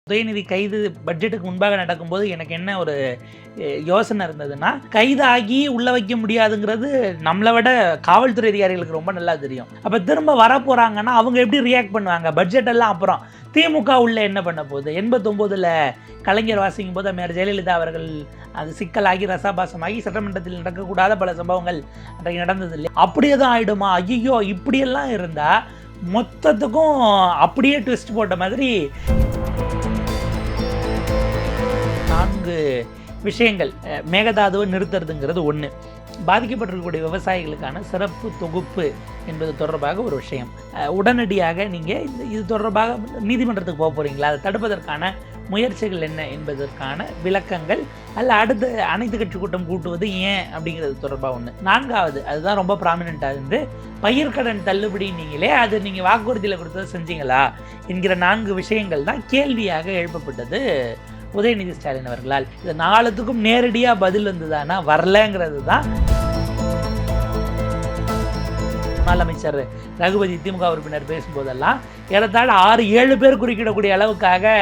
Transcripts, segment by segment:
உதயநிதி கைது பட்ஜெட்டுக்கு முன்பாக நடக்கும்போது எனக்கு என்ன ஒரு யோசனை இருந்ததுன்னா, கைதாகி உள்ள வைக்க முடியாதுங்கிறது நம்மளை விட காவல்துறை அதிகாரிகளுக்கு ரொம்ப நல்லா தெரியும். அப்போ திரும்ப வர போகிறாங்கன்னா அவங்க எப்படி ரியாக்ட் பண்ணுவாங்க? பட்ஜெட் எல்லாம் அப்புறம் திமுக உள்ள என்ன பண்ண போகுது? 89ல் கலைஞர் வாசிக்கும் போது மேயர் ஜெயலலிதா அவர்கள் அது சிக்கலாகி ரசாபாசமாகி சட்டமன்றத்தில் நடக்கக்கூடாத பல சம்பவங்கள் அன்றைக்கு நடந்தது இல்லை. அப்படியே தான் ஆயிடுமா? ஐயோ, இப்படியெல்லாம் இருந்தால் மொத்தத்துக்கும் அப்படியே ட்விஸ்ட் போட்ட மாதிரி 4 விஷயங்கள். மேகதாதுவை நிறுத்துறதுங்கிறது ஒன்று, பாதிக்கப்பட்டிருக்கக்கூடிய விவசாயிகளுக்கான சிறப்பு தொகுப்பு என்பது தொடர்பாக ஒரு விஷயம். உடனடியாக நீங்கள் இது தொடர்பாக நீதிமன்றத்துக்கு போக போகிறீங்களா, அதை தடுப்பதற்கான முயற்சிகள் என்ன என்பதற்கான விளக்கங்கள், அல்ல அடுத்த அனைத்து கட்சி கூட்டம் கூட்டுவது ஏன் அப்படிங்கிறது தொடர்பாக ஒன்று. 4வது, அதுதான் ரொம்ப ப்ராமினெண்ட்டாக இருந்து, பயிர்க்கடன் தள்ளுபடி நீங்களே அது நீங்கள் வாக்குறுதியில் கொடுத்தது செஞ்சீங்களா என்கிற 4 விஷயங்கள் தான் கேள்வியாக எழுப்பப்பட்டது உதயநிதி ஸ்டாலின் அவர்களால். இது 4த்துக்கும் நேரடியாக பதில் வந்ததானா? வரலங்கிறது தான். முன்னாள் அமைச்சர் ரகுபதி திமுக உறுப்பினர் பேசும்போதெல்லாம் ஏறத்தாழ 6-7 பேர் குறுக்கிடக்கூடிய அளவுக்காக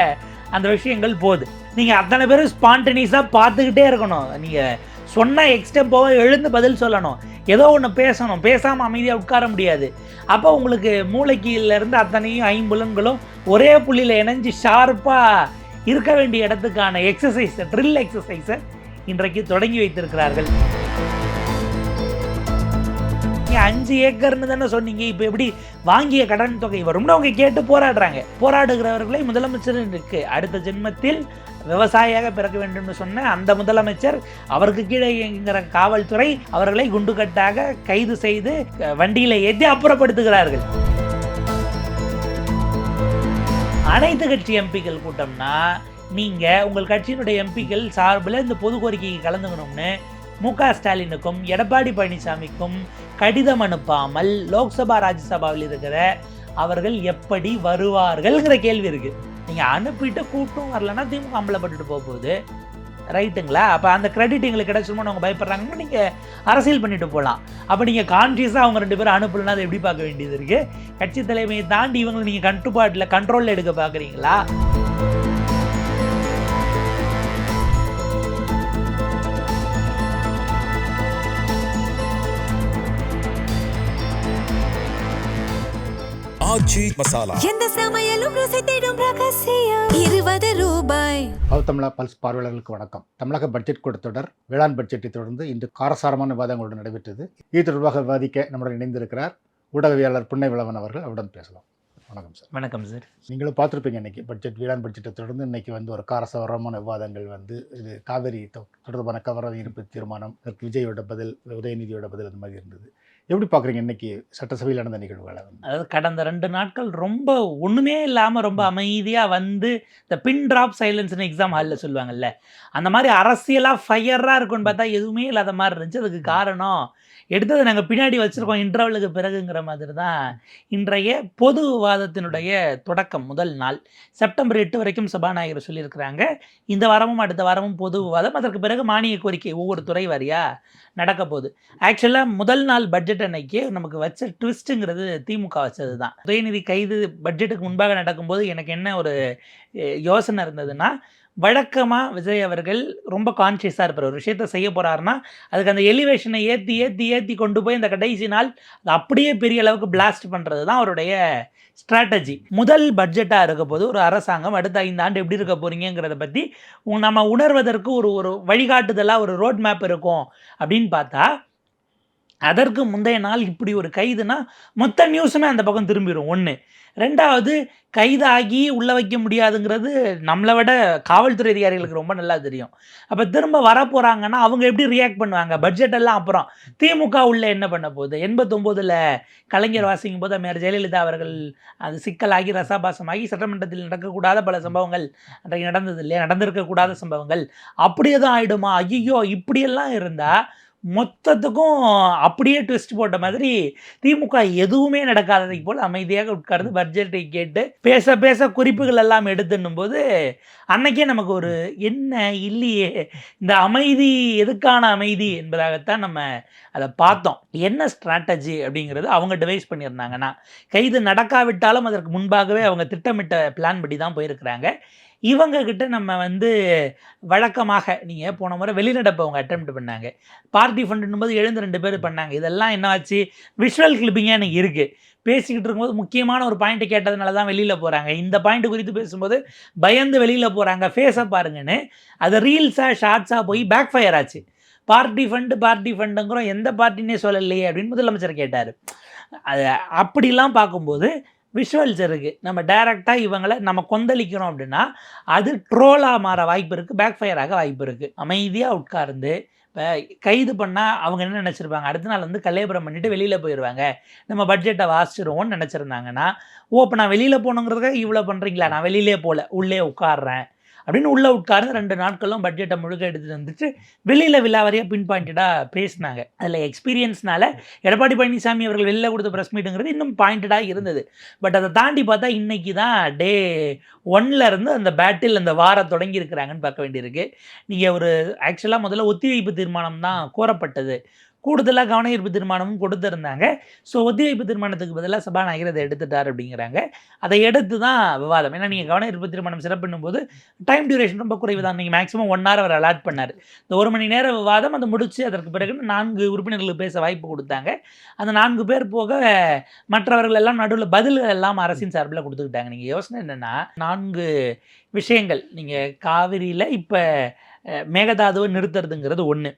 அந்த விஷயங்கள் போகுது. நீங்கள் அத்தனை பேரும் ஸ்பான்டனியஸாக பார்த்துக்கிட்டே இருக்கணும். நீங்கள் சொன்ன எக்ஸ்டெம்போவை எழுந்து பதில் சொல்லணும், ஏதோ ஒன்று பேசணும், பேசாமல் அமைதியாக உட்கார முடியாது. அப்போ உங்களுக்கு மூளைக்கீழிலேருந்து அத்தனையும் 5 புலன்களும் ஒரே புள்ளியில் இணைஞ்சு ஷார்ப்பாக இருக்க வேண்டிய இடத்துக்கான எக்ஸசைஸை, ட்ரில் எக்ஸசைஸை இன்றைக்கு தொடங்கி வைத்திருக்கிறார்கள். 5 ஏக்கர்னு தானே சொன்னீங்க, இப்போ எப்படி வாங்கிய கடன் தொகை வரும்னு அவங்க கேட்டு போராடுறாங்க. போராடுகிறவர்களை முதலமைச்சர் இருக்கு அடுத்த ஜென்மத்தில் விவசாயியாக பிறக்க வேண்டும் சொன்ன அந்த முதலமைச்சர், அவருக்கு கீழே இயங்குகிற காவல்துறை அவர்களை குண்டுகட்டாக கைது செய்து வண்டியில் ஏற்றி அப்புறப்படுத்துகிறார்கள். அனைத்து கட்சி எம்பிக்கள் கூட்டம்னா நீங்கள் உங்கள் கட்சியினுடைய எம்பிக்கள் சார்பில் இந்த பொது கோரிக்கைக்கு கலந்துக்கணும்னு மு.க. ஸ்டாலினுக்கும் எடப்பாடி பழனிசாமிக்கும் கடிதம் அனுப்பாமல் லோக்சபா ராஜ்யசபாவில் இருக்கிற அவர்கள் எப்படி வருவார்கள்ங்கிற கேள்வி இருக்குது. நீங்கள் அனுப்பிட்டு கூட்டம் வரலன்னா திமுக அம்பலப்பட்டுட்டு போக போகுது, ரைட்டுங்களா? அப்போ அந்த கிரெடிட் எங்களுக்கு கிடைச்சுமோன்னு அவங்க பயப்படுறாங்கன்னா நீங்கள் அரசியல் பண்ணிட்டு போகலாம். அப்போ நீங்கள் கான்ஷியஸாக அவங்க 2 பேரும் அனுப்பலன்னா அதை எப்படி பார்க்க வேண்டியது இருக்குது? கட்சி தலைமையை தாண்டி இவங்களை நீங்கள் கட்டுப்பாட்டில் கண்ட்ரோலில் எடுக்க பார்க்குறீங்களா? எந்த சமையலும் ருசி தேடும் ரகசியம் 20 ரூபாய். தமிழா பல்ஸ் பார்வையாளர்களுக்கு வணக்கம். தமிழக பட்ஜெட் கூட்டத்தொடர் வேளாண் பட்ஜெட்டை தொடர்ந்து இன்று காரசாரமான விவாதங்களுடன் நடைபெற்றது. இது தொடர்பாக விவாதிக்க நம்முடன் இணைந்திருக்கிறார் ஊடகவியலாளர் புன்னைவிளவன் அவர்கள். அவருடன் பேசலாம். வணக்கம் சார். வணக்கம் சார். நீங்களும் பார்த்துருப்பீங்க, இன்னைக்கு வேளாண் பட்ஜெட்டை தொடர்ந்து இன்னைக்கு ஒரு காரசாரமான விவாதங்கள் இது காவிரி தொடர்பான கவர ஈர்ப்பு தீர்மானம், அதற்கு விஜயோட பதில், உதயநிதியோட பதில், அந்த மாதிரி இருந்தது. எப்படி பார்க்குறீங்க இன்னைக்கு சட்டசபையில் நடந்த நிகழ்வுகளை? அதாவது கடந்த 2 நாட்கள் ரொம்ப ஒன்றுமே இல்லாமல் ரொம்ப அமைதியாக இந்த பின் ட்ராப் சைலன்ஸ்னு எக்ஸாம் ஹாலில் சொல்லுவாங்கல்ல, அந்த மாதிரி அரசியலாக ஃபயராக இருக்குன்னு பார்த்தா எதுவுமே இல்லாத மாதிரி இருந்துச்சு. அதுக்கு காரணம் எடுத்தது நாங்கள் பின்னாடி வச்சுருக்கோம் இன்டர்வலுக்கு பிறகுங்கிற மாதிரி தான் இன்றைய பொது விவாதத்தினுடைய தொடக்கம். முதல் நாள் செப்டம்பர் 8 வரைக்கும் சபாநாயகர் சொல்லியிருக்கிறாங்க. இந்த வாரமும் அடுத்த வாரமும் பொது விவாதம், அதற்கு பிறகு மானிய கோரிக்கை ஒவ்வொரு துறை வாரியாக நடக்க போகுது. ஆக்சுவலாக முதல் நாள் பட்ஜெட் அன்னைக்கு நமக்கு வச்ச ட்விஸ்ட்டுங்கிறது திமுக வச்சது தான். உதயநிதி கைது பட்ஜெட்டுக்கு முன்பாக நடக்கும்போது எனக்கு என்ன ஒரு யோசனை இருந்ததுன்னா, வழக்கமாக விஜய் அவர்கள் ரொம்ப கான்ஷியஸாக இருப்பார். ஒரு விஷயத்தை செய்ய போகிறாருன்னா அதுக்கு அந்த எலிவேஷனை ஏற்றி கொண்டு போய் இந்த கடைசி நாள் அது அப்படியே பெரிய அளவுக்கு பிளாஸ்ட் பண்ணுறது தான் அவருடைய ஸ்ட்ராட்டஜி. முதல் பட்ஜெட்டாக இருக்க போது ஒரு அரசாங்கம் அடுத்த 5 ஆண்டு எப்படி இருக்க போகிறீங்கிறத பற்றி நம்ம உணர்வதற்கு ஒரு வழிகாட்டுதலாக ஒரு ரோட் மேப் இருக்கும் அப்படின்னு பார்த்தா, அதற்கு முந்தைய நாள் இப்படி ஒரு கைதுனா மொத்த நியூஸுமே அந்த பக்கம் திரும்பிடும். 1. 2வது, கைதாகி உள்ள வைக்க முடியாதுங்கிறது நம்மளை விட காவல்துறை அதிகாரிகளுக்கு ரொம்ப நல்லா தெரியும். அப்போ திரும்ப வர போகிறாங்கன்னா அவங்க எப்படி ரியாக்ட் பண்ணுவாங்க? பட்ஜெட் எல்லாம் அப்புறம் திமுக உள்ள என்ன பண்ண போகுது? 89ல் கலைஞர் வாசிக்கும் போது மேயர் ஜெயலலிதா அவர்கள் அது சிக்கலாகி ரசாபாசமாகி சட்டமன்றத்தில் நடக்கக்கூடாத பல சம்பவங்கள் அன்றைக்கு நடந்தது இல்லையா, நடந்திருக்கக்கூடாத சம்பவங்கள். அப்படியே தான் ஆகிடுமா? ஐயோ, இப்படியெல்லாம் இருந்தால் மொத்தத்துக்கும் அப்படியே ட்விஸ்ட் போட்ட மாதிரி திமுக எதுவுமே நடக்காததை போல் அமைதியாக உட்கார்ந்து பட்ஜெட்டை கேட்டு பேச குறிப்புகள் எல்லாம் எடுத்துன்னும் போது அன்னைக்கே நமக்கு ஒரு என்ன இல்லையே, இந்த அமைதி எதுக்கான அமைதி என்பதாகத்தான் நம்ம அதை பார்த்தோம். என்ன ஸ்ட்ராட்டஜி அப்படிங்கிறது அவங்க டிவைஸ் பண்ணியிருந்தாங்கன்னா, கைது நடக்காவிட்டாலும் அதற்கு முன்பாகவே அவங்க திட்டமிட்ட பிளான் படி தான் போயிருக்கிறாங்க. இவங்க கிட்ட நம்ம வந்து வழக்கமாக நீங்கள் போன முறை வெளிநடப்பை அவங்க அட்டெம்ப்ட் பண்ணாங்க. பார்ட்டி ஃபண்டுன்னும் போது எழுந்து 2 பேர் பண்ணாங்க. இதெல்லாம் என்ன ஆச்சு, விஷுவல் கிளிப்பிங்காக எனக்கு இருக்குது. பேசிக்கிட்டு இருக்கும்போது முக்கியமான ஒரு பாயிண்ட்டை கேட்டதுனால தான் வெளியில் போகிறாங்க. இந்த பாயிண்ட் குறித்து பேசும்போது பயந்து வெளியில் போகிறாங்க, ஃபேஸை பாருங்கன்னு. அது ரீல்ஸாக ஷார்ட்ஸாக போய் பேக் ஃபயர் ஆச்சு. பார்ட்டி ஃபண்டுங்கிறோம், எந்த பார்ட்டினே சொல்லலையே அப்படின்னு முதலமைச்சர் கேட்டார். அது அப்படிலாம் பார்க்கும்போது விஷுவல்ஸ் இருக்குது. நம்ம டைரெக்டாக இவங்களை நம்ம கொந்தளிக்கிறோம் அப்படின்னா அது ட்ரோலாக மாற வாய்ப்பு இருக்குது, பேக் ஃபயர் ஆக வாய்ப்பு இருக்குது. அமைதியாக உட்கார்ந்து இப்போ கைது பண்ணால் அவங்க என்ன நினச்சிருப்பாங்க, அடுத்த நாள் வந்து கல்யாணம் பண்ணிவிட்டு வெளியில் போயிடுவாங்க, நம்ம பட்ஜெட்டை வாசிச்சிருவோம்னு நினச்சிருந்தாங்கன்னா, இப்போ நான் வெளியில் போகணுங்கிறதுக்காக இவ்வளோ பண்ணுறீங்களா, நான் வெளியிலே போகல உள்ளே உட்காடுறேன் அப்படின்னு உள்ளே உட்கார்ந்து 2 நாட்களும் பட்ஜெட்டை முழுக்க எடுத்துகிட்டு வந்துட்டு வெளியில் விலாவாரியாக பின் பாயிண்டடாக பேசினாங்க. அதில் எக்ஸ்பீரியன்ஸ்னால எடப்பாடி பழனிசாமி அவர்கள் வெளியில் கொடுத்த ப்ரெஸ் மீட்டுங்கிறது இன்னும் பாயிண்டடாக இருந்தது. பட் அதை தாண்டி பார்த்தா இன்றைக்கி தான் டே 1 இருந்து அந்த பேட்டில் அந்த வாரம் தொடங்கி இருக்கிறாங்கன்னு பார்க்க வேண்டியிருக்கு. நீங்கள் ஒரு ஆக்சுவலாக முதல்ல ஒத்திவைப்பு தீர்மானம் தான் கோரப்பட்டது, கூடுதலாக கவன ஈர்ப்பு தீர்மானமும் கொடுத்துருந்தாங்க. ஸோ ஒத்திவைப்பு தீர்மானத்துக்கு பதிலாக சபாநாயகர் அதை எடுத்துட்டார் அப்படிங்கிறாங்க. அதை எடுத்து தான் விவாதம். ஏன்னா நீங்கள் கவன ஈர்ப்பு தீர்மானம் சிறப்பின்னும் போது டைம் டியூரேஷன் ரொம்ப குறைவு தான். நீங்கள் மேக்ஸிமம் 1 hour அவர் அலாட் பண்ணார். இந்த 1 மணி நேர விவாதம் அதை முடித்து அதற்கு பிறகு 4 உறுப்பினர்களுக்கு பேச வாய்ப்பு கொடுத்தாங்க. அந்த 4 பேர் போக மற்றவர்கள் எல்லாம் நடுவில் பதில்கள் எல்லாம் அரசின் சார்பில் கொடுத்துக்கிட்டாங்க. நீங்கள் யோசனை என்னென்னா 4 விஷயங்கள். நீங்கள் காவிரியில் இப்போ மேகதாதுவை நிறுத்துறதுங்கிறது ஒன்று,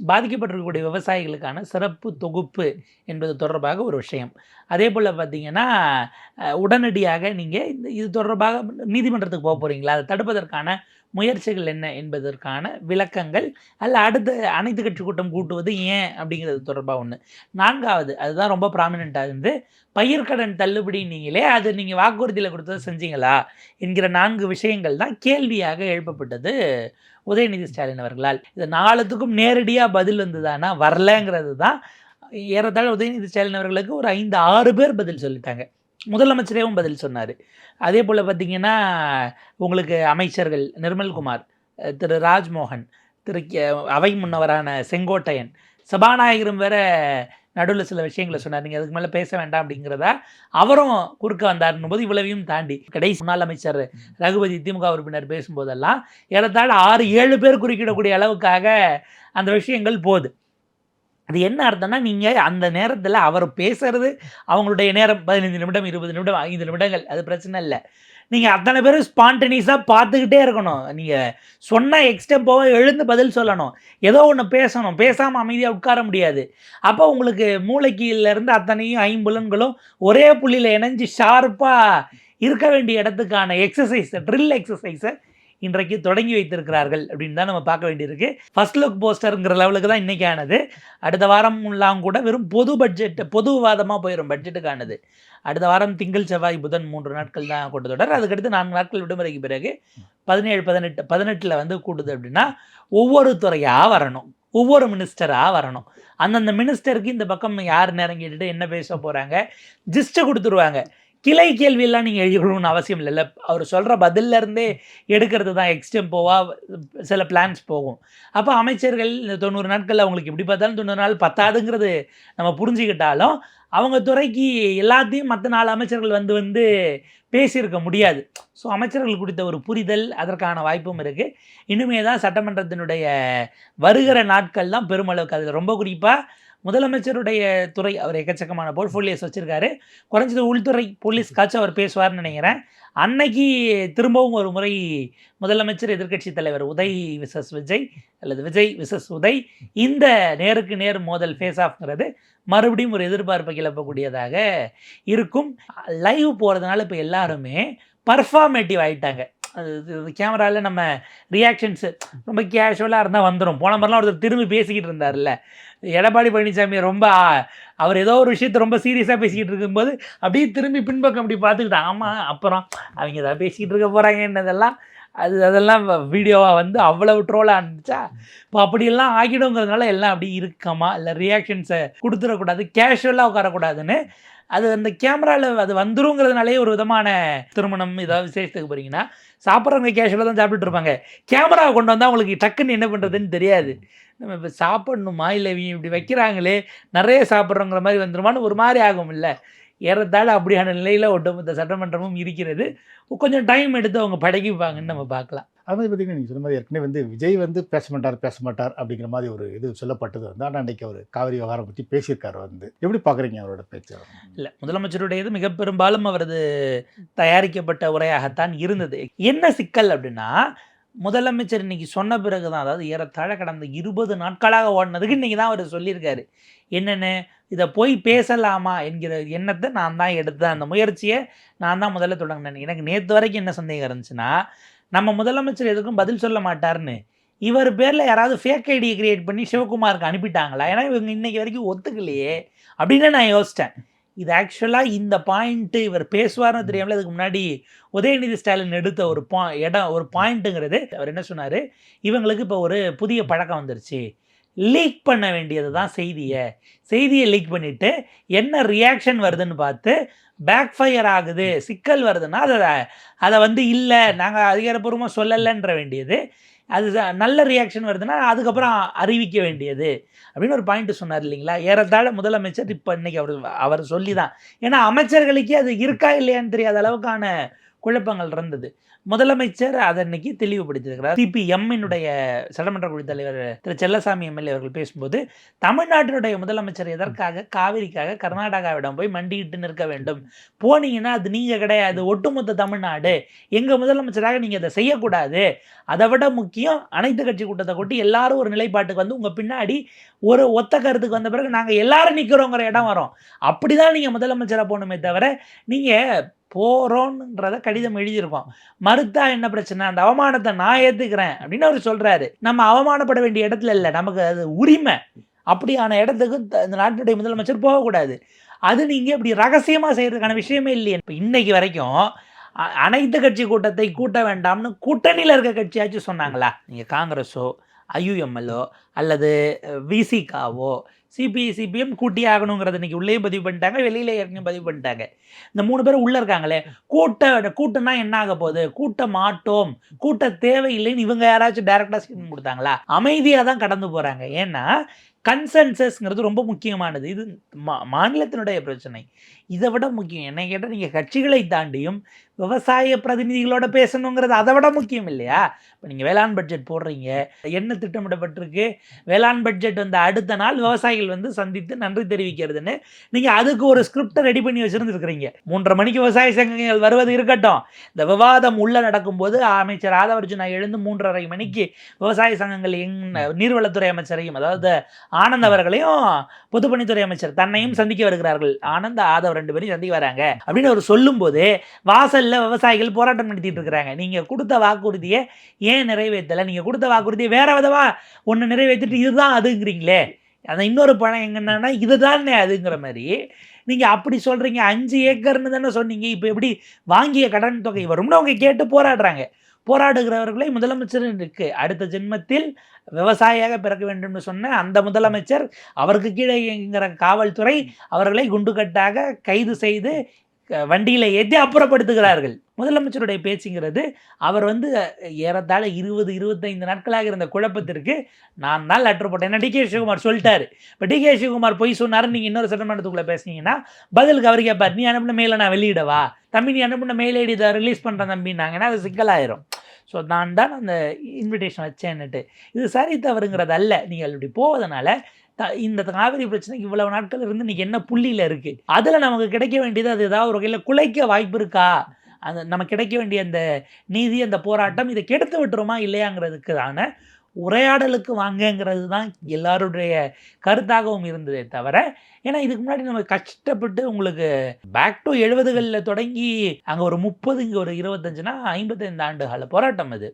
பாதிக்கப்பட்டிருக்கக்கூடிய விவசாயிகளுக்கான சிறப்பு தொகுப்பு என்பது தொடர்பாக ஒரு விஷயம். அதே போல் பார்த்திங்கன்னா உடனடியாக நீங்கள் இது தொடர்பாக நீதிமன்றத்துக்கு போக போகிறீங்களா, அதை தடுப்பதற்கான முயற்சிகள் என்ன என்பதற்கான விளக்கங்கள், அல்ல அடுத்த அனைத்து கட்சி கூட்டம் கூட்டுவது ஏன் அப்படிங்கிறது தொடர்பாக ஒன்று. 4வது அதுதான் ரொம்ப ப்ராமினெண்ட்டாக இருந்து, பயிர்க்கடன் தள்ளுபடி நீங்களே அது நீங்கள் வாக்குறுதியில் கொடுத்ததை செஞ்சீங்களா என்கிற 4 விஷயங்கள் தான் கேள்வியாக எழுப்பப்பட்டது உதயநிதி ஸ்டாலின் அவர்களால். இது 4த்துக்கும் நேரடியாக பதில் வந்ததானா, வரலங்கிறது தான். ஏறத்தாழ உதயநிதி ஸ்டாலின் அவர்களுக்கு ஒரு 5-6 பேர் பதில் சொல்லிட்டாங்க. முதலமைச்சரேவும் பதில் சொன்னார். அதே போல் பார்த்திங்கன்னா உங்களுக்கு அமைச்சர்கள் நிர்மல்குமார், திரு ராஜ்மோகன், திரு அவை முன்னவரான செங்கோட்டையன், சபாநாயகரும் வேற நடுவில் சில விஷயங்களை சொன்னார், நீங்கள் அதுக்கு மேலே பேச வேண்டாம் அப்படிங்கிறதா அவரும் குறுக்க வந்தார்னும் போது இவ்வளவையும் தாண்டி கடைசி முன்னாள் அமைச்சர் ரகுபதி திமுக உறுப்பினர் பேசும்போதெல்லாம் ஏறத்தாழ 6-7 பேர் குறுக்கிடக்கூடிய அளவுக்காக அந்த விஷயங்கள் போகுது. அது என்ன அர்த்தம்னா, நீங்கள் அந்த நேரத்தில் அவர் பேசுகிறது அவங்களுடைய நேரம் 15 நிமிடம் 20 நிமிடம் 5 நிமிடங்கள், அது பிரச்சனை இல்லை. நீங்கள் அத்தனை பேரும் ஸ்பான்டனியஸாக பார்த்துக்கிட்டே இருக்கணும். நீங்கள் சொன்ன எக்ஸ்டெம்போவை எழுந்து பதில் சொல்லணும், ஏதோ ஒன்று பேசணும், பேசாமல் அமைதியாக உட்கார முடியாது. அப்போ உங்களுக்கு மூளைக்கீழிலேருந்து அத்தனையும் 5 புலன்களும் ஒரே புள்ளியில் இணைஞ்சு ஷார்ப்பாக இருக்க வேண்டிய இடத்துக்கான எக்ஸசைஸை, ட்ரில் எக்ஸசைஸை இன்றைக்கு தொடங்கி வைத்திருக்கிறார்கள் அப்படின்னு தான் நம்ம பார்க்க வேண்டியிருக்கு. ஃபர்ஸ்ட் லுக் போஸ்டருங்கிற லெவலுக்கு தான் இன்றைக்கி ஆனது. அடுத்த வாரம் எல்லாம் கூட வெறும் பொது விவாதமாக போயிடும் பட்ஜெட்டுக்கானது. அடுத்த வாரம் திங்கள் செவ்வாய் புதன் 3 நாட்கள் தான் கூட்டத்தொடர். அதுக்கடுத்து 4 நாட்கள் விடுமுறைக்கு பிறகு 17-18 வந்து கூடுது. அப்படின்னா ஒவ்வொரு துறையாக வரணும், ஒவ்வொரு மினிஸ்டராக வரணும். அந்தந்த மினிஸ்டருக்கு இந்த பக்கம் யார் நேரம் கேட்டுட்டு என்ன பேச போகிறாங்க ஜிஸ்ட்டை கொடுத்துருவாங்க. கிளை கேள்வியெல்லாம் நீங்கள் எழுதணும்னு அவசியம் இல்லைல்ல, அவர் சொல்கிற பதிலிருந்தே எடுக்கிறது தான் எக்ஸ்டெம்போவாக சில பிளான்ஸ் போகும். அப்போ அமைச்சர்கள் இந்த 90 நாட்கள் அவங்களுக்கு எப்படி பார்த்தாலும் 90 நாள் பத்தாதுங்கிறது நம்ம புரிஞ்சுக்கிட்டாலும் அவங்க துறைக்கு எல்லாத்தையும் மற்ற 4 அமைச்சர்கள் வந்து பேசியிருக்க முடியாது. ஸோ அமைச்சர்கள் குறித்த ஒரு புரிதல் அதற்கான வாய்ப்பும் இருக்குது. இனிமே தான் சட்டமன்றத்தினுடைய வருகிற நாட்கள் தான் பெருமளவுக்கு, அதில் ரொம்ப குறிப்பாக முதலமைச்சருடைய துறை அவர் எக்கச்சக்கமான போர்ட்ஃபோலியோஸ் வச்சுருக்காரு. குறைஞ்சது உள்துறை போலீஸ்காச்சும் அவர் பேசுவார்னு நினைக்கிறேன். அன்னைக்கு திரும்பவும் ஒரு முறை முதலமைச்சர் எதிர்க்கட்சி தலைவர் உதய் விசஸ் விஜய் அல்லது விஜய் விசஸ் உதய் இந்த நேருக்கு நேர் மோதல் ஃபேஸ் ஆஃப்ங்கிறது மறுபடியும் ஒரு எதிர்பார்ப்பை கிளப்பக்கூடியதாக இருக்கும். லைவ் போகிறதுனால இப்போ எல்லாருமே பர்ஃபார்மேட்டிவ் ஆகிட்டாங்க. அது கேமராவில் நம்ம ரியாக்ஷன்ஸு ரொம்ப கேஷுவலாக இருந்தால் வந்துடும். போன மாதிரிலாம் ஒருத்தர் திரும்பி பேசிக்கிட்டு இருந்தார்ல, எடப்பாடி பழனிசாமி ரொம்ப அவர் ஏதோ ஒரு விஷயத்தை ரொம்ப சீரியஸாக பேசிக்கிட்டு இருக்கும்போது அப்படியே திரும்பி பின்பக்கம் அப்படி பார்த்துக்கிட்டாங்க. ஆமாம், அப்புறம் அவங்க ஏதாவது பேசிக்கிட்டு இருக்க போகிறாங்கன்னதெல்லாம் அதெல்லாம் வீடியோவாக வந்து அவ்வளவு ட்ரோலாக இருந்துச்சா. இப்போ அப்படியெல்லாம் ஆகிடுங்கிறதுனால எல்லாம் அப்படி இருக்கமா இல்லை ரியாக்ஷன்ஸை கொடுத்துடக்கூடாது, கேஷுவலாக உட்காரக்கூடாதுன்னு அது அந்த கேமராவில் அது வந்துருங்கிறதுனாலே ஒரு விதமான திருமணம் ஏதாவது விசேஷத்துக்கு போகிறீங்கன்னா சாப்பிட்றவங்க கேஷுவலாக தான் சாப்பிட்டுட்டு இருப்பாங்க. கேமராவை கொண்டு வந்தால் அவங்களுக்கு டக்குன்னு என்ன பண்ணுறதுன்னு தெரியாது. நம்ம இப்போ சாப்பிட்ணுமா இல்லை இப்படி வைக்கிறாங்களே நிறைய சாப்பிட்றோங்கிற மாதிரி வந்துருமான்னு ஒரு மாதிரி ஆகும் இல்லை. ஏறத்தாழ அப்படியான நிலையில் ஒட்டுமொத்த சட்டமன்றமும் இருக்கிறது. கொஞ்சம் டைம் எடுத்து அவங்க பழகிப்பாங்கன்னு நம்ம பார்க்கலாம். அது மாதிரி பார்த்தீங்கன்னா, நீங்கள் சொன்ன மாதிரி ஏற்கனவே விஜய் பேச மாட்டார் அப்படிங்கிற மாதிரி ஒரு இது சொல்லப்பட்டது ஆனால் அன்றைக்கி அவர் காவிரி விவகாரம் பற்றி பேசியிருக்காரு. எப்படி பார்க்குறீங்க அவரோட பேச்சு? இல்லை, முதலமைச்சருடையது மிக பெரும்பாலும் அவரது தயாரிக்கப்பட்ட உரையாகத்தான் இருந்தது. என்ன சிக்கல் அப்படின்னா, முதலமைச்சர் இன்னைக்கு சொன்ன பிறகு தான், அதாவது ஏறத்தாழ கடந்த 20 நாட்களாக ஓடினதுக்கு இன்னைக்கு தான் அவர் சொல்லியிருக்காரு. என்னென்னு, இதை போய் பேசலாமா என்கிற எண்ணத்தை நான் தான் எடுத்தேன், அந்த முயற்சியை நான் தான் முதல்ல தொடங்கினேன். எனக்கு நேற்று வரைக்கும் என்ன சந்தேகம் இருந்துச்சுன்னா, நம்ம முதலமைச்சர் எதுக்கும் பதில் சொல்ல மாட்டார்னு இவர் பேரில் யாராவது ஃபேக் ஐடியை கிரியேட் பண்ணி சிவகுமாருக்கு அனுப்பிட்டாங்களா? ஏன்னா இவங்க இன்னைக்கு வரைக்கும் ஒத்துக்கலையே அப்படின்னு நான் யோசித்தேன். இது ஆக்சுவலாக இந்த பாயிண்ட்டு இவர் பேசுவார்னு தெரியாமல் இதுக்கு முன்னாடி உதயநிதி ஸ்டாலின் எடுத்த ஒரு பாயிண்ட்டுங்கிறது, அவர் என்ன சொன்னார், இவங்களுக்கு இப்போ ஒரு புதிய பழக்கம் வந்துருச்சு, லீக் பண்ண வேண்டியது தான் செய்தியை லீக் பண்ணிவிட்டு என்ன ரியாக்ஷன் வருதுன்னு பார்த்து பேக் ஃபயர் ஆகுது, சிக்கல் வருதுன்னா அதை இல்லை நாங்கள் அதிகாரப்பூர்வமாக சொல்லலைன்ற வேண்டியது, அது நல்ல ரியாக்ஷன் வருதுன்னா அதுக்கப்புறம் அறிவிக்க வேண்டியது அப்படின்னு ஒரு பாயிண்ட் சொன்னார் இல்லைங்களா? ஏறத்தாழ முதலமைச்சர் இப்போ இன்னைக்கு அவர் சொல்லி தான், ஏன்னா அமைச்சர்களுக்கே அது இருக்கா இல்லையான்னு தெரியாத அளவுக்கான குழப்பங்கள் இருந்தது. முதலமைச்சர் அதை இன்னைக்கு தெளிவுபடுத்தியிருக்கிறார். சிபிஎம்மினுடைய சட்டமன்ற குழு தலைவர் திரு செல்லசாமி எம்எல்ஏ அவர்கள் பேசும்போது, தமிழ்நாட்டினுடைய முதலமைச்சர் எதற்காக காவிரிக்காக கர்நாடகாவிடம் போய் மண்டியிட்டு நிற்க வேண்டும்? போனீங்கன்னா அது நீங்கள் கிடையாது, ஒட்டுமொத்த தமிழ்நாடு. எங்கள் முதலமைச்சராக நீங்கள் அதை செய்யக்கூடாது. அதை விட முக்கியம், அனைத்து கட்சி கூட்டத்தை கூட்டி எல்லாரும் ஒரு நிலைப்பாட்டுக்கு வந்து உங்கள் பின்னாடி ஒரு ஒத்த கருத்துக்கு வந்த பிறகு நாங்கள் எல்லாரும் நிற்கிறோங்கிற இடம் வரும். அப்படி தான் நீங்கள் முதலமைச்சராக போகணுமே தவிர, நீங்கள் போகிறோன்றத கடிதம் எழுதியிருக்கோம், மறுத்தா என்ன பிரச்சனை, அந்த அவமானத்தை நான் ஏற்றுக்கிறேன் அப்படின்னு அவர் சொல்கிறாரு. நம்ம அவமானப்பட வேண்டிய இடத்துல இல்லை, நமக்கு அது உரிமை. அப்படியான இடத்துக்கு இந்த நாட்டினுடைய முதலமைச்சர் போகக்கூடாது. அது நீங்கள் இப்படி ரகசியமாக செய்கிறதுக்கான விஷயமே இல்லையே. இப்போ இன்னைக்கு வரைக்கும் அனைத்து கட்சி கூட்டத்தை கூட்ட வேண்டாம்னு கூட்டணியில் இருக்க கட்சியாச்சும் சொன்னாங்களா? நீங்கள் காங்கிரஸோ ஐயுஎம்எல்ஓ அல்லது விசிகாவோ சிபிஎம் கூட்டி ஆகணுங்கிறது இன்றைக்கி உள்ளே பதிவு பண்ணிட்டாங்க, வெளியில் ஏற்கனவே பதிவு பண்ணிட்டாங்க. இந்த 3 பேரும் உள்ளே இருக்காங்களே, கூட்டம்னா என்ன ஆக போகுது, கூட்ட மாட்டோம், கூட்ட தேவையில்லைன்னு இவங்க யாராச்சும் டைரெக்டாக ஸ்டேட்மெண்ட் கொடுத்தாங்களா? அமைதியாக தான் கடந்து போகிறாங்க. ஏன்னா கன்சென்சஸ்ங்கிறது ரொம்ப முக்கியமானது. இது மாநிலத்தினுடைய பிரச்சனை. இதை விட முக்கியம் என்ன கேட்டால், நீங்கள் கட்சிகளை தாண்டியும் விவசாய பிரதிநிதிகளோட பேசணுங்கிறது அதை விட முக்கியம் இல்லையா? இப்போ நீங்கள் வேளாண் பட்ஜெட் போடுறீங்க, என்ன திட்டமிடப்பட்டிருக்கு, வேளாண் பட்ஜெட் வந்து அடுத்த நாள் விவசாயிகள் சந்தித்து நன்றி தெரிவிக்கிறதுன்னு நீங்கள் அதுக்கு ஒரு ஸ்கிரிப்டை ரெடி பண்ணி வச்சுருந்துருக்கிறீங்க. 3:30 மணிக்கு விவசாய சங்கங்கள் வருவது இருக்கட்டும், இந்த விவாதம் உள்ளே நடக்கும்போது அமைச்சர் ஆதவர்ஜுனா எழுந்து 3:30 மணிக்கு விவசாய சங்கங்கள் நீர்வளத்துறை அமைச்சரையும், அதாவது ஆனந்த் அவர்களையும், பொதுப்பணித்துறை அமைச்சர் தன்னையும் சந்திக்க வருகிறார்கள், ஆனந்த் ஆதவ் 2 பேரும் சந்திக்க வராங்க அப்படின்னு அவர் சொல்லும்போது வாசல்ல விவசாயிகள் போராட்டம் நடத்திட்டு இருக்கிறாங்க. நீங்க கொடுத்த வாக்குறுதியை ஏன் நிறைவேற்றலை? நீங்க கொடுத்த வாக்குறுதியை வேற விதமா ஒன்று நிறைவேற்றிட்டு இதுதான் அதுங்கிறீங்களே, அந்த இன்னொரு பணம் எங்கன்னா இதுதான் அதுங்கிற மாதிரி நீங்கள் அப்படி சொல்கிறீங்க. 5 ஏக்கர்னு தானே சொன்னீங்க, இப்போ எப்படி வாங்கிய கடன் தொகை வரும்னு அவங்க கேட்டு போராடுறாங்க. போராடுகிறவர்களை முதலமைச்சர் இருக்கு அடுத்த ஜென்மத்தில் விவசாயியாக பிறக்க வேண்டும்னு சொன்ன அந்த முதலமைச்சர், அவருக்கு கீழே இயங்குகிற காவல்துறை அவர்களை குண்டுகட்டாக கைது செய்து வண்டியில் ஏற்றி அப்புறப்படுத்துகிறார்கள். முதலமைச்சருடைய பேச்சுங்கிறது, அவர் ஏறத்தாழ 20-25 நாட்களாக இருந்த குழப்பத்திற்கு நான் தான் லெட்டர் போட்டேன். ஏன்னா டிகே சிவகுமார் சொல்லிட்டாரு. இப்போ டிகே சிவகுமார் போய் சொன்னார், நீங்கள் இன்னொரு சட்டமன்றத்துக்குள்ளே பேசுனீங்கன்னா பதிலுக்கு அவர் கேட்பார், நீ அனுப்பின மெயிலை நான் வெளியிடவா, தம்பி நீ அனுப்பின மெயில் ஐடி இதை ரிலீஸ் பண்ணுறேன் தம்பின்னாங்கன்னா அது சிக்கலாயிரும். ஸோ நான் தான் அந்த இன்விடேஷன் வச்சேன்னுட்டு. இது சரி தவறுங்கிறது அல்ல, நீங்கள் இப்படி போவதனால இந்த காவிரி பிரச்சனை இவ்வளவு நாட்கள் இருந்து இன்னைக்கு என்ன புள்ளியில் இருக்குது, அதில் நமக்கு கிடைக்க வேண்டியது அது ஏதாவது ஒரு வகையில் குலைக்க வாய்ப்பு இருக்கா, அந்த நமக்கு கிடைக்க வேண்டிய அந்த நீதி, அந்த போராட்டம் இதை கெடுத்து விட்டுருமா இல்லையாங்கிறதுக்கான உரையாடலுக்கு வாங்கங்கிறது தான் எல்லாருடைய கருத்தாகவும் இருந்ததே தவிர, ஏன்னா இதுக்கு முன்னாடி நம்ம கஷ்டப்பட்டு உங்களுக்கு பேக் டு 70களில் தொடங்கி அங்கே ஒரு 30, இங்கே ஒரு 25னா 55 ஆண்டுகால போராட்டம். அது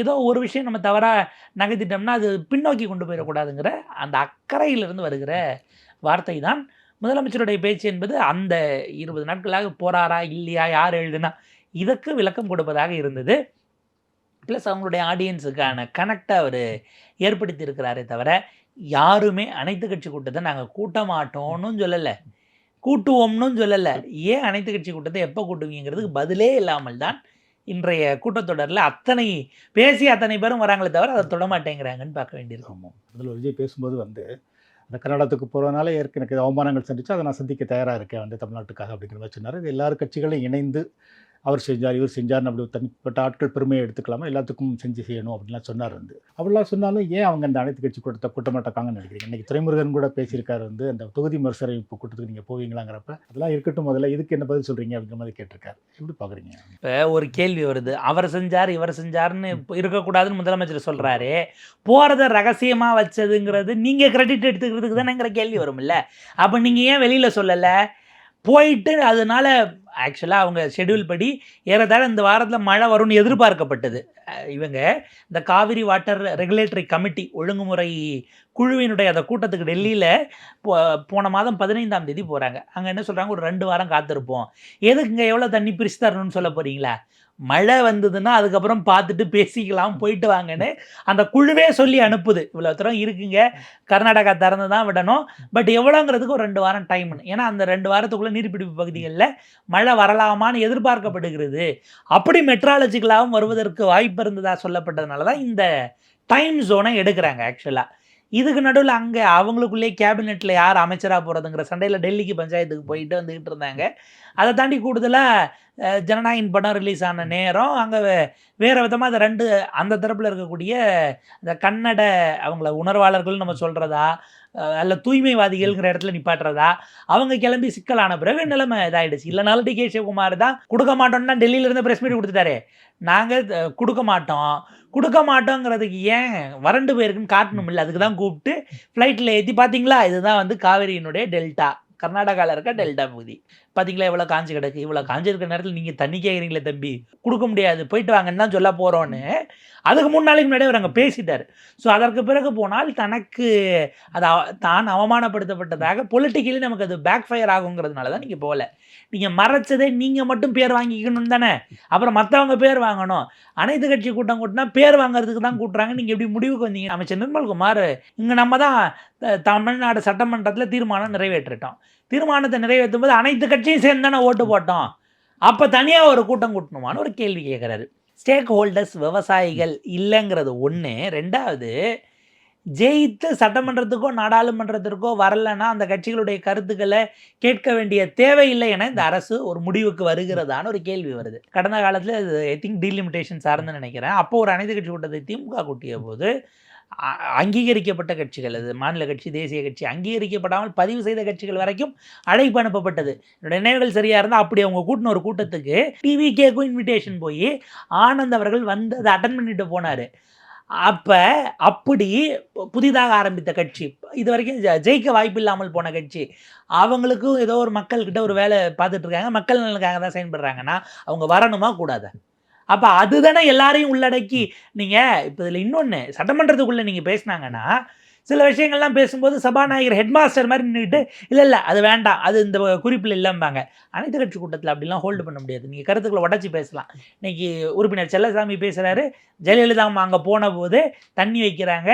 ஏதோ ஒரு விஷயம் நம்ம தவறாக நகர்த்திட்டோம்னா அது பின்னோக்கி கொண்டு போயிடக்கூடாதுங்கிற அந்த அக்கறையிலிருந்து வருகிற வார்த்தை தான் முதலமைச்சருடைய பேச்சு என்பது. அந்த 20 நாட்களாக போறாரா இல்லையா, யார் எழுதுனா, இதற்கு விளக்கம் கொடுப்பதாக இருந்தது. ப்ளஸ் அவங்களுடைய ஆடியன்ஸுக்கான கனெக்டை அவர் ஏற்படுத்தி இருக்கிறாரே தவிர, யாருமே அனைத்து கட்சி கூட்டத்தை நாங்கள் கூட்ட மாட்டோம்னு சொல்லலை, கூட்டுவோம்னு சொல்லலை. ஏன் அனைத்து கட்சி கூட்டத்தை எப்போ கூட்டுவீங்கிறதுக்கு பதிலே இல்லாமல் தான் இன்றைய கூட்டத்தொடரில் அத்தனை பேரும் வராங்களே தவிர அதை தொட மாட்டேங்கிறாங்கன்னு பார்க்க வேண்டியிருக்கோம். அதில் விஜய் பேசும்போது அந்த கர்நாடகத்துக்கு போகிறதுனால எனக்கு அவமானங்கள் சந்திச்சு அதை நான் சந்திக்க தயாராக இருக்கேன் வந்து தமிழ்நாட்டுக்காக அப்படிங்கிற மாதிரி சொன்னார். இது எல்லாரும் கட்சிகளும் இணைந்து அவர் செஞ்சார், இவர் செஞ்சார்னு அப்படி தனிப்பட்ட ஆட்கள் பெருமையை எடுத்துக்கலாமா, எல்லாத்துக்கும் செஞ்சு செய்யணும் அப்படின்லாம் சொன்னார் வந்து. அப்படிலாம் சொன்னாலும் ஏன் அவங்க அந்த அனைத்து கட்சி கூட்டத்தை கூட்ட மாட்டாங்கன்னு நினைக்கிறீங்க? இன்றைக்கி துரைமுருகன் கூட பேசியிருக்காரு வந்து, அந்த தொகுதி மறுசீரமைப்பு கூட்டத்துக்கு நீங்கள் போவீங்களாங்கிறப்ப அதெல்லாம் இருக்கட்டும், முதல்ல இதுக்கு என்ன பதில் சொல்கிறீங்க அப்படிங்கிற மாதிரி கேட்டிருக்காரு. எப்படி பார்க்குறீங்க? இப்போ ஒரு கேள்வி வருது, அவர் செஞ்சார் இவர் செஞ்சார்னு இருக்கக்கூடாதுன்னு முதலமைச்சர் சொல்கிறாரு, போகிறத ரகசியமாக வச்சதுங்கிறது நீங்கள் கிரெடிட் எடுத்துக்கிறதுக்கு தானேங்கிற கேள்வி வரும்ல. அப்போ நீங்கள் ஏன் வெளியில் சொல்லலை? போயிட்டு அதனால ஆக்சுவலாக அவங்க ஷெட்யூல் படி ஏறத்தாழ இந்த வாரத்தில் மழை வரும்னு எதிர்பார்க்கப்பட்டது. இவங்க இந்த காவிரி வாட்டர் ரெகுலேட்டரி கமிட்டி ஒழுங்குமுறை குழுவினுடைய அந்த கூட்டத்துக்கு டெல்லியில் போன மாதம் 15ஆம் தேதி போகிறாங்க. அங்கே என்ன சொல்கிறாங்க, ஒரு 2 வாரம் காத்திருப்போம். எதுக்குங்க எவ்வளோ தண்ணி பிரித்து தரணும்னு சொல்ல போகிறீங்களா? மழை வந்ததுன்னா அதுக்கப்புறம் பார்த்துட்டு பேசிக்கலாம், போயிட்டு வாங்கன்னு அந்த குழுவே சொல்லி அனுப்புது. இவ்வளோ தூரம் இருக்குங்க, கர்நாடகா திறந்து தான் விடணும், பட் எவ்வளோங்கிறதுக்கு ஒரு 2 வாரம் டைம்னு. ஏன்னா அந்த 2 வாரத்துக்குள்ளே நீர்பிடிப்பு பகுதிகளில் மழை வரலாமான்னு எதிர்பார்க்கப்படுகிறது. அப்படி மெட்ராலஜிக்கலாகவும் வருவதற்கு வாய்ப்பு இருந்ததாக சொல்லப்பட்டதுனால தான் இந்த டைம் ஜோனை எடுக்கிறாங்க. ஆக்சுவலாக இதுக்கு நடுவில் அங்கே அவங்களுக்குள்ளேயே கேபினெட்டில் யார் அமைச்சராக போகிறதுங்கிற சண்டையில் டெல்லிக்கு பஞ்சாயத்துக்கு போயிட்டு வந்துக்கிட்டு இருந்தாங்க. அதை தாண்டி கூடுதலாக ஜனநாயகன் படம் ரிலீஸ் ஆன நேரம் அங்கே வேறு விதமாக அந்த அந்த தரப்பில் இருக்கக்கூடிய இந்த கன்னட அவங்கள உணர்வாளர்கள் நம்ம சொல்கிறதா அல்ல தூய்மைவாதிகள்ங்கிற இடத்துல நிப்பாட்டுறதா அவங்க கிளம்பி சிக்கலான பிறகு நிலைமை இதாகிடுச்சு. இல்லைனாலும் டி.கே. சிவகுமார் தான் கொடுக்க மாட்டோம்னா டெல்லியிலேருந்து ப்ரெஸ் மீட் கொடுத்துட்டாரு. நாங்கள் கொடுக்க மாட்டோங்கிறதுக்கு ஏன் வறண்டு போயிருக்குன்னு காட்டணும் இல்லை, அதுக்கு தான் கூப்பிட்டு ஃப்ளைட்டில் ஏற்றி பார்த்தீங்களா இதுதான் வந்து காவிரியினுடைய டெல்டா, கர்நாடகாவில் இருக்க டெல்டா பகுதி பார்த்தீங்களா எவ்வளோ காஞ்சி கிடக்கு, இவ்வளோ காஞ்சி இருக்கிற நேரத்தில் நீங்கள் தண்ணி கேட்குறீங்களே தம்பி, கொடுக்க முடியாது, போயிட்டு வாங்கன்னு தான் சொல்ல போகிறோன்னு அதுக்கு 3 நாளைக்கு முன்னாடியே அவர் அங்கே பேசிட்டார். ஸோ அதற்கு பிறகு போனால் தனக்கு அது தான் அவமானப்படுத்தப்பட்டதாக பொலிட்டிக்கலி நமக்கு அது பேக் ஃபயர் ஆகுங்கிறதுனால தான் நீங்கள் போகல. நீங்கள் மறைச்சதே நீங்கள் மட்டும் பேர் வாங்கிக்கணும் தானே, அப்புறம் மற்றவங்க பேர் வாங்கணும். அனைத்து கட்சி கூட்டம் கூட்டினா பேர் வாங்குறதுக்கு தான் கூட்டுறாங்க, நீங்கள் எப்படி முடிவுக்கு வந்தீங்க? அமைச்சர் நிர்மல்குமார் இங்கே நம்ம தான் தமிழ்நாடு சட்டமன்றத்தில் தீர்மானம் நிறைவேற்றிட்டோம். தீர்மானத்தை நிறைவேற்றும் போது அனைத்து கட்சியும் சேர்ந்து தானே ஓட்டு போட்டோம், அப்போ தனியாக ஒரு கூட்டம் கூட்டணுமான்னு ஒரு கேள்வி கேட்குறாரு. ஸ்டேக் ஹோல்டர்ஸ் விவசாயிகள் இல்லைங்கிறது ஒன்று. 2வது, ஜெயித்து சட்டமன்றத்துக்கோ நாடாளுமன்றத்திற்கோ வரலைன்னா அந்த கட்சிகளுடைய கருத்துக்களை கேட்க வேண்டிய தேவையில்லை என இந்த அரசு ஒரு முடிவுக்கு வருகிறதான ஒரு கேள்வி வருது. கடந்த காலத்தில் இது ஐ திங்க் டீலிமிட்டேஷன் சார்ந்து நினைக்கிறேன். அப்போது ஒரு அனைத்து கட்சி கூட்டத்தை திமுக கூட்டிய போது அங்கீகரிக்கப்பட்ட கட்சிகள், அது மாநில கட்சி தேசிய கட்சி அங்கீகரிக்கப்படாமல் பதிவு செய்த கட்சிகள் வரைக்கும் அழைப்பு அனுப்பப்பட்டது. என்னுடைய நினைவுகள் சரியாக இருந்தால் அப்படி அவங்க கூட்டின ஒரு கூட்டத்துக்கு டிவிகேக்கும் இன்விடேஷன் போய் ஆனந்த் அவர்கள் வந்து அதை அட்டன் பண்ணிட்டு போனார். அப்படி புதிதாக ஆரம்பித்த கட்சி, இது வரைக்கும் ஜெயிக்க வாய்ப்பு இல்லாமல் போன கட்சி, அவங்களுக்கும் ஏதோ ஒரு மக்கள்கிட்ட ஒரு வேலை பார்த்துட்டு இருக்காங்க, மக்கள் நலனுக்காக தான் செயல்படுறாங்கன்னா அவங்க வரணுமா கூடாதா? அப்போ அதுதானே எல்லாரையும் உள்ளடக்கி. நீங்கள் இப்போ இதில் இன்னொன்று, சட்டமன்றத்துக்குள்ளே நீங்கள் பேசினாங்கன்னா சில விஷயங்கள்லாம் பேசும்போது சபாநாயகர் ஹெட்மாஸ்டர் மாதிரி நின்றுட்டு இல்லை அது வேண்டாம், அது இந்த குறிப்பில் இல்லைம்பாங்க. அனைத்து கட்சி கூட்டத்தில் அப்படிலாம் ஹோல்டு பண்ண முடியாது. நீங்கள் கருத்துக்களை உடச்சி பேசலாம். இன்றைக்கி உறுப்பினர் செல்லசாமி பேசுகிறாரு, ஜெயலலிதா அம்மா அங்கே போன போது தண்ணி வைக்கிறாங்க,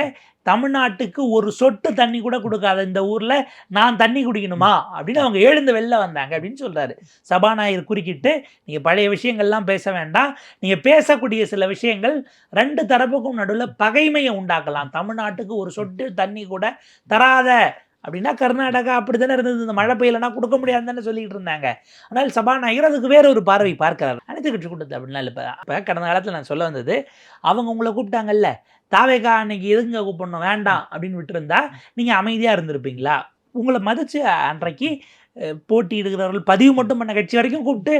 தமிழ்நாட்டுக்கு ஒரு சொட்டு தண்ணி கூட கொடுக்காத இந்த ஊரில் நான் தண்ணி குடிக்கணுமா அப்படின்னு அவங்க எழுந்து வெளில வந்தாங்க அப்படின்னு சொல்கிறாரு. சபாநாயகர் குறுக்கிட்டு நீங்கள் பழைய விஷயங்கள்லாம் பேச வேண்டாம், நீங்கள் பேசக்கூடிய சில விஷயங்கள் 2 தரப்புக்கும் நடுவில் பகைமையை உண்டாக்கலாம், தமிழ்நாட்டுக்கு ஒரு சொட்டு தண்ணி கூட தராத அப்படின்னா கர்நாடகா அப்படி தானே இருந்தது, இந்த மழை பெய்யலைன்னா கொடுக்க முடியாதுன்னு தானே சொல்லிட்டு இருந்தாங்க. ஆனால் சபாநாயகர் அதுக்கு வேற ஒரு பார்வை பார்க்கிறார். அனைத்து கட்சி கூட்டத்தை அப்படின்னா இல்லை. இப்போ கடந்த காலத்தில் நான் சொல்ல வந்தது, அவங்க உங்களை கூப்பிட்டாங்கல்ல, தாவேகா அன்னைக்கு எதுங்க கூப்பிடணும் வேண்டாம் அப்படின்னு விட்டுருந்தா நீங்கள் அமைதியாக இருந்திருப்பீங்களா? உங்களை மதித்து அன்றைக்கு போட்டியிடுகிறவர்கள் பதிவு மட்டும் பண்ண கட்சி வரைக்கும் கூப்பிட்டு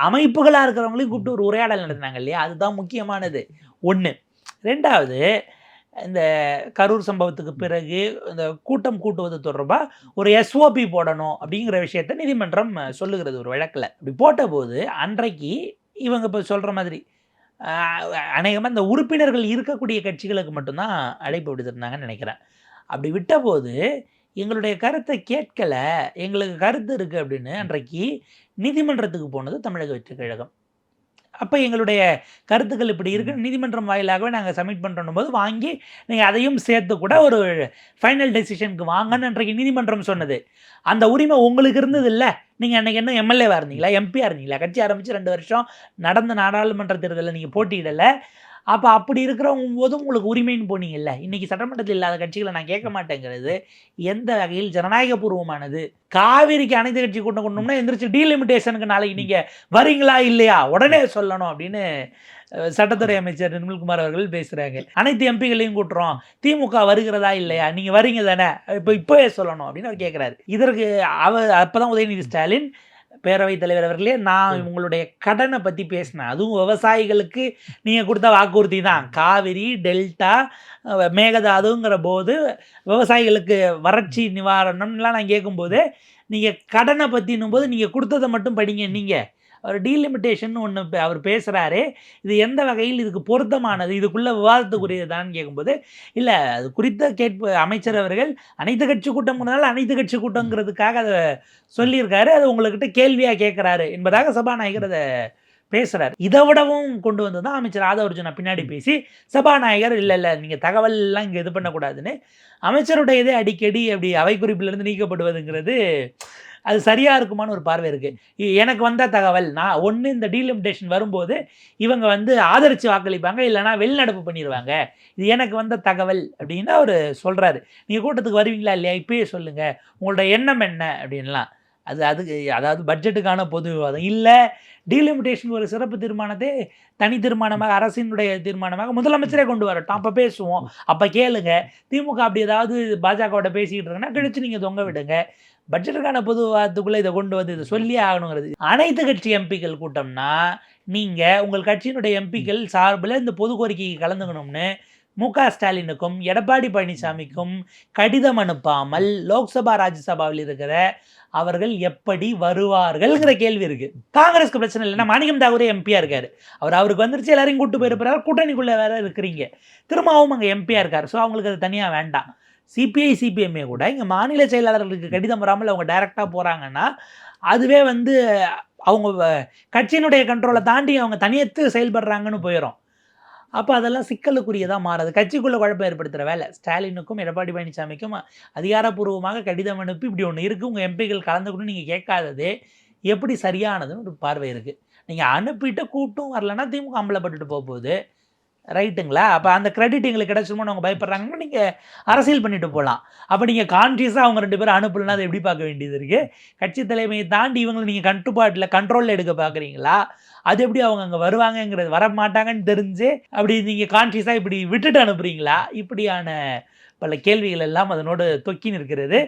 அமைப்புகளாக இருக்கிறவங்களையும் கூப்பிட்டு ஒரு உரையாடல் நடத்தினாங்க இல்லையா? அதுதான் முக்கியமானது. 1. 2வது, இந்த கரூர் சம்பவத்துக்கு பிறகு இந்த கூட்டம் கூட்டுவது தொடர்பாக ஒரு எஸ்ஓபி போடணும் அப்படிங்கிற விஷயத்தை நீதிமன்றம் சொல்லுகிறது ஒரு வழக்கில். அப்படி போட்ட போது அன்றைக்கு இவங்க இப்போ சொல்கிற மாதிரி அநேகமாக இந்த உறுப்பினர்கள் இருக்கக்கூடிய கட்சிகளுக்கு மட்டும்தான் அழைப்பு விடுத்திருந்தாங்கன்னு நினைக்கிறேன். அப்படி விட்டபோது எங்களுடைய கருத்தை கேட்கலை, எங்களுக்கு கருத்து இருக்குது அப்படின்னு அன்றைக்கு நீதிமன்றத்துக்கு போனது தமிழக வெற்றிக் கழகம். அப்போ எங்களுடைய கருத்துக்கள் இப்படி இருக்குன்னு நீதிமன்றம் வாயிலாகவே நாங்கள் சப்மிட் பண்ணுறோம் போது வாங்கி நீங்கள் அதையும் சேர்த்து கூட ஒரு ஃபைனல் டெசிஷனுக்கு வாங்கன்னு அன்றைக்கு நீதிமன்றம் சொன்னது. அந்த உரிமை உங்களுக்கு இருந்தது இல்லை. நீங்கள் அன்றைக்கி என்ன எம்எல்ஏவாக இருந்தீங்களா, எம்பியாக இருந்தீங்களா? கட்சி ஆரம்பித்து 2 வருஷம் நடந்த நாடாளுமன்ற தேர்தலில் நீங்கள் போட்டியிடலை. அப்போ அப்படி இருக்கிறவங்க போது உங்களுக்கு உரிமைன்னு போனீங்கல்ல. இன்னைக்கு சட்டமன்றத்தில் இல்லாத கட்சிகளை நான் கேட்க மாட்டேங்கிறது எந்த வகையில் ஜனநாயகபூர்வமானது? காவிரிக்கு அனைத்து கட்சி கூட்டம் கொண்டோம்னா எந்திரிச்சு டீலிமிட்டேஷனுக்கு நாளைக்கு நீங்க வரீங்களா இல்லையா உடனே சொல்லணும் அப்படின்னு சட்டத்துறை அமைச்சர் நிர்மல்குமார் அவர்கள் பேசுறாங்க. அனைத்து எம்பிகளையும் கூட்டுறோம், திமுக வருகிறதா இல்லையா, நீங்க வரீங்க தானே, இப்பவே சொல்லணும் அப்படின்னு அவர் கேட்கிறாரு. இதற்கு அப்பதான் உதயநிதி ஸ்டாலின், பேரவைத் தலைவர் அவர்களே, நான் உங்களுடைய கடனை பற்றி பேசினேன். அதுவும் விவசாயிகளுக்கு நீங்கள் கொடுத்த வாக்குறுதி தான். காவிரி, டெல்டா, மேகதாதுங்கிற போது விவசாயிகளுக்கு வறட்சி நிவாரணம்லாம் நான் கேட்கும்போது, நீங்கள் கடனை பற்றினும் போது நீங்கள் கொடுத்ததை மட்டும் படிங்க. நீங்கள் அவர் டீலிமிட்டேஷன் ஒன்று அவர் பேசுகிறாரு, இது எந்த வகையில் இதுக்கு பொருத்தமானது, இதுக்குள்ளே விவாதத்துக்குரியதான்னு கேட்கும்போது, இல்லை அது குறித்த அமைச்சர் அவர்கள் அனைத்து கட்சி கூட்டம்னால அனைத்து கட்சி கூட்டங்கிறதுக்காக அதை சொல்லியிருக்காரு, அது உங்கள்கிட்ட கேள்வியாக கேட்குறாரு என்பதாக சபாநாயகர் அதை பேசுகிறார். இதை விடவும் கொண்டு வந்து தான் அமைச்சர் ஆதவர்ஜுனா பின்னாடி பேசி சபாநாயகர் இல்லை நீங்கள் தகவல்லாம் இங்கே இது பண்ணக்கூடாதுன்னு அமைச்சருடையதே அடிக்கடி அப்படி அவை குறிப்பிலிருந்து நீக்கப்படுவதுங்கிறது அது சரியாக இருக்குமான்னு ஒரு பார்வை இருக்குது. எனக்கு வந்த தகவல், நான் ஒன்று இந்த டீலிமிட்டேஷன் வரும்போது இவங்க வந்து ஆதரித்து வாக்களிப்பாங்க, இல்லைனா வெளிநடப்பு பண்ணிடுவாங்க, இது எனக்கு வந்த தகவல் அப்படின்னு அவர் சொல்கிறாரு. நீங்கள் கூட்டத்துக்கு வருவீங்களா இல்லையா, இப்பயே சொல்லுங்கள், உங்களோட எண்ணம் என்ன அப்படின்லாம். அதுக்கு அதாவது பட்ஜெட்டுக்கான பொது விவாதம் இல்லை, டீலிமிட்டேஷன் ஒரு சிறப்பு தீர்மானத்தை தனி தீர்மானமாக அரசினுடைய தீர்மானமாக முதலமைச்சரே கொண்டு வரட்டும், அப்போ பேசுவோம், அப்போ கேளுங்க. திமுக அப்படி ஏதாவது பாஜகவோட பேசிக்கிட்டு இருக்குன்னா கிழிச்சு நீங்கள் தொங்க விடுங்க. பட்ஜெட்டுக்கான பொது விவாதத்துக்குள்ளே இதை கொண்டு வந்து இதை சொல்லியே ஆகணுங்கிறது. அனைத்து கட்சி எம்பிக்கள் கூட்டம்னா நீங்கள் உங்கள் கட்சியினுடைய எம்பிக்கள் சார்பில் இந்த பொது கோரிக்கைக்கு கலந்துக்கணும்னு மு.க. ஸ்டாலினுக்கும் எடப்பாடி பழனிசாமிக்கும் கடிதம் அனுப்பாமல் லோக்சபா ராஜ்யசபாவில் இருக்கிற அவர்கள் எப்படி வருவார்கள்ங்கிற கேள்வி இருக்கு. காங்கிரஸ்க்கு பிரச்சனை இல்லைன்னா மாணிக்கம் தாகூரே எம்பியா இருக்காரு, அவருக்கு வந்துருச்சு, எல்லாரையும் கூட்டு போயிருப்பாரு, கூட்டணிக்குள்ளே வேற இருக்கிறீங்க, திரும்பவும் அங்கே எம்பியா இருக்காரு. ஸோ அவங்களுக்கு அது தனியாக வேண்டாம். சிபிஐ சிபிஎம்ஏ கூட இங்கே மாநில செயலாளர்களுக்கு கடிதம் வராமல் அவங்க டைரெக்டாக போகிறாங்கன்னா அதுவே வந்து அவங்க கட்சியினுடைய கண்ட்ரோலை தாண்டி அவங்க தனியத்து செயல்படுறாங்கன்னு போயிடும். அப்போ அதெல்லாம் சிக்கலுக்குரியதாக மாறாது. கட்சிக்குள்ளே குழப்பம் ஏற்படுத்துகிற வேலை ஸ்டாலினுக்கும் எடப்பாடி பழனிசாமிக்கும் அதிகாரப்பூர்வமாக கடிதம் அனுப்பி இப்படி ஒன்று இருக்குது, உங்கள் எம்பிகள் கலந்துக்கணும் நீங்கள் கேட்காததே எப்படி சரியானதுன்னு ஒரு பார்வை இருக்குது. நீங்கள் அனுப்பிட்டு கூட்டும் வரலன்னா திமுக அம்பலப்பட்டுட்டு போகுது, ரைட்டுங்களா? அப்போ அந்த கிரெடிட் எங்களுக்கு கிடச்சிருமோன்னு அவங்க பயப்படுறாங்கன்னா நீங்கள் அரசியல் பண்ணிட்டு போகலாம். அப்போ நீங்கள் கான்ஷியஸாக அவங்க 2 பேரும் அனுப்பலன்னா அதை எப்படி பார்க்க வேண்டியது இருக்குது? கட்சி தலைமையை தாண்டி இவங்களை நீங்கள் கண்ட்ரோலில் எடுக்க பார்க்குறீங்களா? அது எப்படி அவங்க அங்கே வருவாங்கங்கிறது, வர மாட்டாங்கன்னு தெரிஞ்சு அப்படி நீங்கள் கான்ஷியஸாக இப்படி விட்டுட்டு அனுப்புகிறீங்களா? இப்படியான பல கேள்விகள் எல்லாம் அதனோடு தொக்கி நிற்கிறது.